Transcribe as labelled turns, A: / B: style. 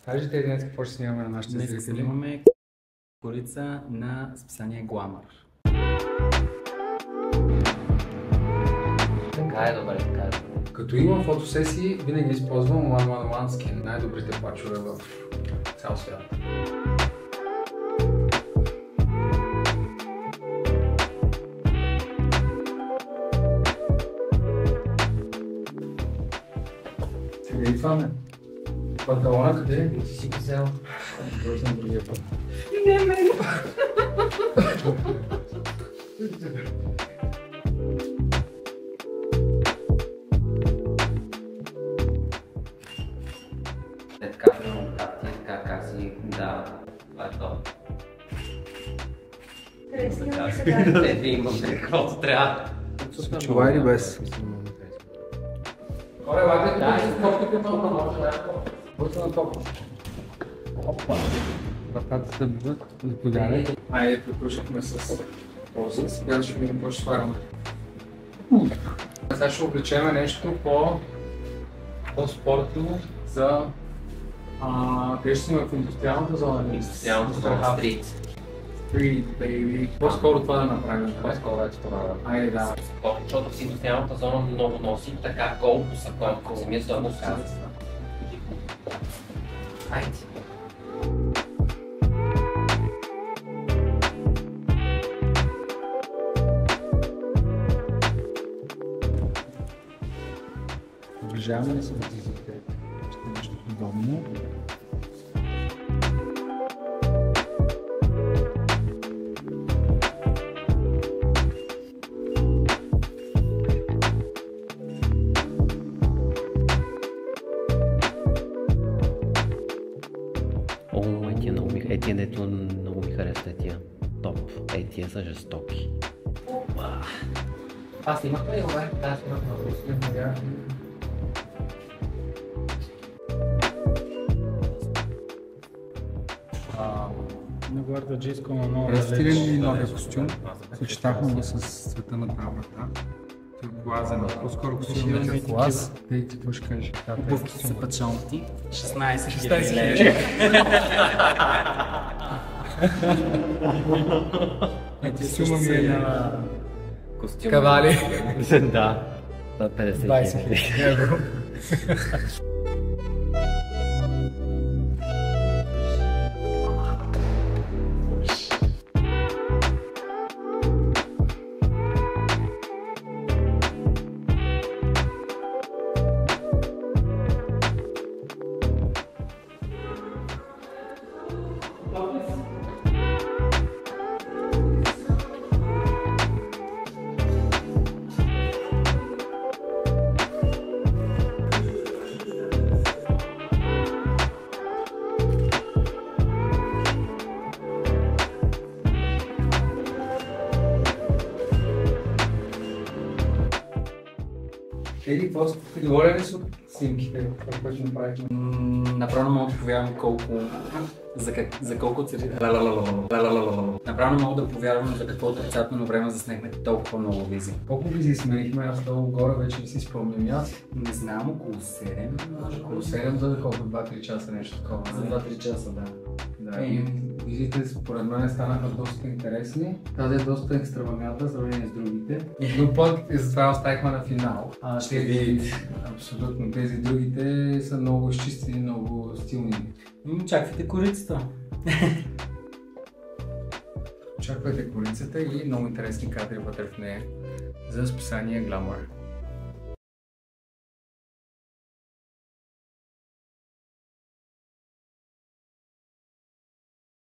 A: Кажете днес какво ще снимаме на нашите зрители.
B: Днес снимаме корица на списание Glamour.
C: Така е добре, така е добре.
A: Като имам фотосесии, винаги използвам One One One Skin, най-добрите пачове в цял свят. Сега и това ме. Панталона къде е?
C: Ти си го взел.
A: Точно другия път.
C: Не, мен. Е така, примерно, как ти е така, как си, да, това е то. Ето имам каквото трябва.
A: Чувай ли без? Оле, лайте да си топките толкова може да е по-то на топка. Опа! Вратата се бъдат, заповядай. Айде, приключихме с този, сега ще видим какво ще сваряме. Сега ще облечеме нещо по-спортно за... къде ще сме в индустриалната зона?
C: Индустриалната зона, стрит.
A: Стрит, бейби. По-скоро това да направим.
C: По-скоро е това.
A: Айде, да.
C: Защото в индустриалната зона много носи така колко са, колко самия той му казва. Айде.
A: Приближаваме ли се до тизите? Ще е нещо подобно.
C: Етия, дето много ми харесва тия топ. Етия са жестоки. Опа! Това снимахме ли, обаче? Да, снимахме.
B: На гвардаджийско на много
A: Разстилен ли новия костюм? Съчетахме го с цвета на тази врата. Туркуазен, по-скоро костюм на туркуаз. Ей, ти какво ще кажеш?
B: обувки са пачалти. 16 000
A: Костюма ми е на...
C: Костюм.
A: Кавали.
C: Да. 50 000
A: евро. Еди, какво сте доволен ли са от снимките, което ще направихме?
B: Направо не мога да повярвам за колко Направо не мога да повярвам за какво отрицателно време заснехме толкова много визи.
A: Колко визи сменихме? Аз долу горе вече не си спомням и аз.
B: Не знам, около 7, може
A: Около 7 за колко? 2-3 часа нещо такова.
B: За 2-3 часа, да.
A: Да, и визите според мен станаха доста интересни. Тази е доста екстравагантна в сравнение с другите. Но пък затова оставихме на финал.
B: Ще видите.
A: Абсолютно. Тези другите са много изчистени, много стилни.
B: Очаквайте корицата.
A: Очаквайте корицата и много интересни кадри вътре в нея за списание Glamour.